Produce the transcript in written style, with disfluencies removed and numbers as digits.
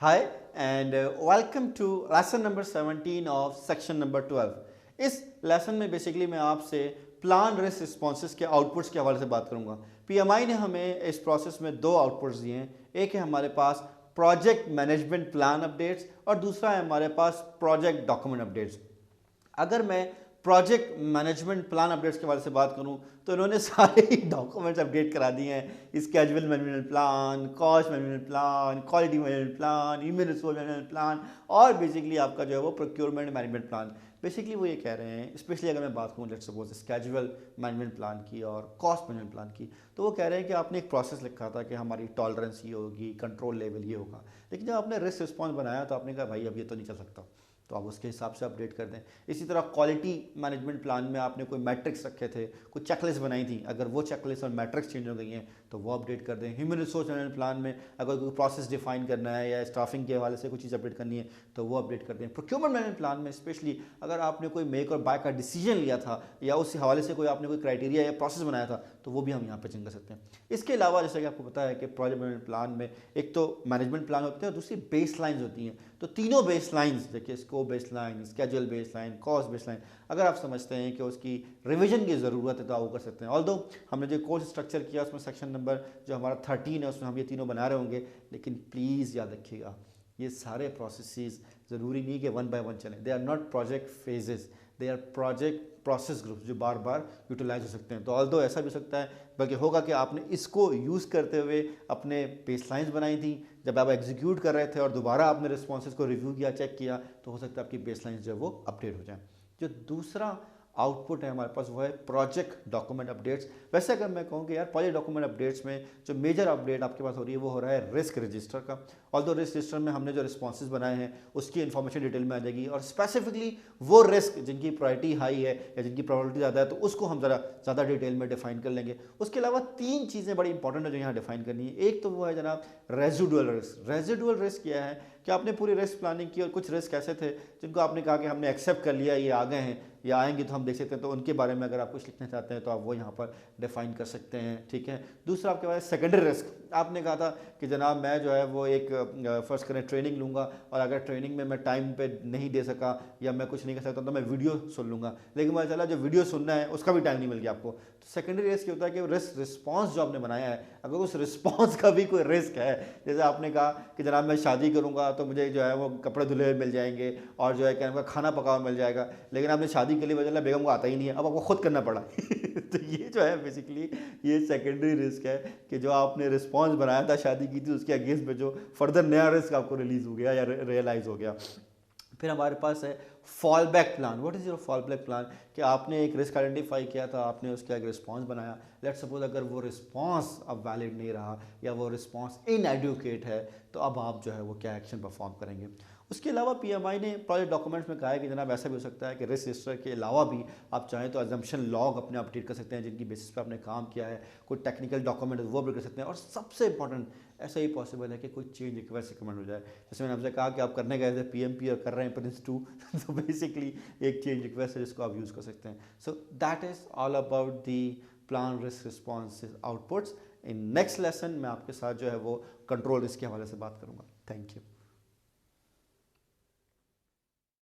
Hi and welcome to lesson number 17 of section number 12. इस lesson में basically मैं आपसे प्लान रिस्क रिस्पॉन्सेस के आउटपुट्स के हवाले से बात करूंगा। पीएमआई ने हमें इस प्रोसेस में दो आउटपुट्स दिए हैं। एक है हमारे पास प्रोजेक्ट मैनेजमेंट प्लान अपडेट्स और दूसरा है हमारे पास प्रोजेक्ट डॉक्यूमेंट अपडेट्स। अगर मैं प्रोजेक्ट मैनेजमेंट प्लान अपडेट्स के बारे से बात करूं तो इन्होंने सारे ही डॉक्यूमेंट्स अपडेट करा दिए हैं। Schedule management plan, cost management plan, quality management plan, human resource management plan और बेसिकली आपका जो है वो प्रोक्योरमेंट मैनेजमेंट प्लान। बेसिकली वो ये कह रहे हैं, स्पेशली अगर मैं बात करूँ let's suppose schedule management plan की और कॉस्ट मैनेजमेंट प्लान की, तो वो कह रहे हैं कि आपने एक प्रोसेस लिखा था कि हमारी टॉलरेंस ये होगी, कंट्रोल लेवल ये होगा, लेकिन जब आपने रिस्क रिस्पॉन्स बनाया तो आपने कहा भाई अब ये तो नहीं चल सकता, तो आप उसके हिसाब से अपडेट कर दें। इसी तरह क्वालिटी मैनेजमेंट प्लान में आपने कोई मैट्रिक्स रखे थे, कुछ चेकलिस्ट बनाई थी, अगर वो चेकलिस्ट और मैट्रिक्स चेंज हो गई हैं तो वो अपडेट कर दें। ह्यूमन रिसोर्स मैनेजमेंट प्लान में अगर कोई प्रोसेस डिफाइन करना है या स्टाफिंग के हवाले से कुछ चीज़ अपडेट करनी है तो वो अपडेट कर दें। प्रोक्योरमेंट मैनेजमेंट प्लान में स्पेशली अगर आपने कोई मेक और बाय का डिसीजन लिया था या उस हवाले से कोई आपने कोई क्राइटेरिया या प्रोसेस बनाया था तो वो भी हम यहाँ पे चेंज कर सकते हैं। इसके अलावा जैसे कि आपको पता है कि प्रोजेक्ट मैनेजमेंट प्लान में एक तो मैनेजमेंट प्लान होते हैं और दूसरी बेस लाइन्स होती हैं। तो तीनों बेस लाइन्स देखिए, scope base line, schedule base line, cost base line, अगर आप समझते हैं कि उसकी रिवीजन की ज़रूरत है तो आप वो कर सकते हैं। ऑल्दो हमने जो कोर्स स्ट्रक्चर किया उसमें सेक्शन नंबर जो हमारा 13 है उसमें हम ये तीनों बना रहे होंगे, लेकिन प्लीज़ याद रखिएगा ये सारे प्रोसेसेस ज़रूरी नहीं कि वन बाय वन चलें। They are not project phases, they are project process groups जो बार बार यूटिलाइज हो सकते हैं। तो ऑल्दो ऐसा भी हो सकता है बल्कि होगा कि आपने इसको यूज़ करते हुए अपने बेसलाइंस बनाई थी, जब आप एग्जीक्यूट कर रहे थे और दोबारा आपने रिस्पॉन्सेज को रिव्यू किया, चेक किया, तो हो सकता है आपकी बेसलाइंस जो है वो अपडेट हो जाए। जो दूसरा आउटपुट है हमारे पास वो है प्रोजेक्ट डॉक्यूमेंट अपडेट्स। वैसे अगर मैं कहूँ कि यार प्रोजेक्ट डॉक्यूमेंट अपडेट्स में जो मेजर अपडेट आपके पास हो रही है वो हो रहा है रिस्क रजिस्टर का। ऑल्दो रिस्क रजिस्टर में हमने जो रिस्पॉन्सेज बनाए हैं उसकी इन्फॉर्मेशन डिटेल में आ जाएगी और स्पेसिफिकली वो रिस्क जिनकी प्रायोरिटी हाई है या जिनकी प्रोबेबिलिटी ज़्यादा है तो उसको हम ज़्यादा डिटेल में डिफाइन कर लेंगे। उसके अलावा तीन चीज़ें बड़ी इंपॉर्टेंट है जो यहाँ डिफाइन करनी है। एक तो वो है जनाब रेजिडुअल रिस्क। रेजिडुअल रिस्क क्या है कि आपने पूरी रिस्क प्लानिंग की और कुछ रिस्क ऐसे थे जिनको आपने कहा कि हमने एक्सेप्ट कर लिया, ये आ गए हैं या आएंगे तो हम देख सकते हैं, तो उनके बारे में अगर आप कुछ लिखना चाहते हैं तो आप वो यहाँ पर डिफाइन कर सकते हैं। ठीक है। दूसरा आपके पास सेकेंडरी रिस्क। आपने कहा था कि जनाब मैं जो है वो एक फर्स्ट करें ट्रेनिंग लूँगा और अगर ट्रेनिंग में मैं टाइम पे नहीं दे सका या मैं कुछ नहीं कर सकता तो मैं वीडियो सुन लूँगा, लेकिन पता चला जो वीडियो सुनना है उसका भी टाइम नहीं मिल गया आपको। तो सेकेंडरी रिस्क ये होता है कि रिस्क रिस्पॉन्स जो आपने बनाया है अगर उस रिस्पॉन्स का भी कोई रिस्क है, जैसे आपने कहा कि जनाब मैं शादी करूँगा तो मुझे जो है वो कपड़े धुले हुए मिल जाएंगे और जो है क्या खाना पका हुआ मिल जाएगा, लेकिन आपने शादी के लिए वजह बेगम को आता ही नहीं है, अब आपको खुद करना पड़ा तो ये जो है बेसिकली ये सेकेंडरी रिस्क है कि जो आपने रिस्पॉन्स बनाया था शादी की थी उसके अगेंस्ट में जो फर्दर नया रिस्क आपको रिलीज हो गया या रियलाइज हो गया। फिर हमारे पास है fall back plan. What is your fall back plan? कि आपने एक रिस्क आइडेंटिफाई किया था, आपने उसका एक रिस्पांस बनाया, लेट्स सपोज अगर वो रिस्पांस अब वैलिड नहीं रहा या वो रिस्पांस इनएडुकेट है तो अब आप जो है वो क्या एक्शन परफॉर्म करेंगे। उसके अलावा पीएमआई ने प्रोजेक्ट डॉक्यूमेंट्स में कहा है कि जनाब ऐसा भी हो सकता है कि रिस्क रजिस्टर के अलावा भी आप चाहें तो अजम्पशन लॉग अपने अपडेट कर सकते हैं जिनकी बेसिस पे आपने काम किया है, कोई टेक्निकल डॉक्यूमेंट वो अपडेट कर सकते हैं। और सबसे इंपॉर्टेंट ऐसा ही पॉसिबल है कि कोई चेंज रिक्वेस्ट रिकमेंड हो जाए। जैसे मैंने आपसे कहा कि आप करने गए थे पीएमपी और कर रहे हैं प्रिंस 2 तो बेसिकली एक चेंज रिक्वेस्ट है जिसको आप यूज़ कर सकते हैं। So that is all about the plan risk response outputs. In next lesson मैं आपके साथ जो है वो कंट्रोल रिस्क के हवाले से बात करूँगा। Thank you.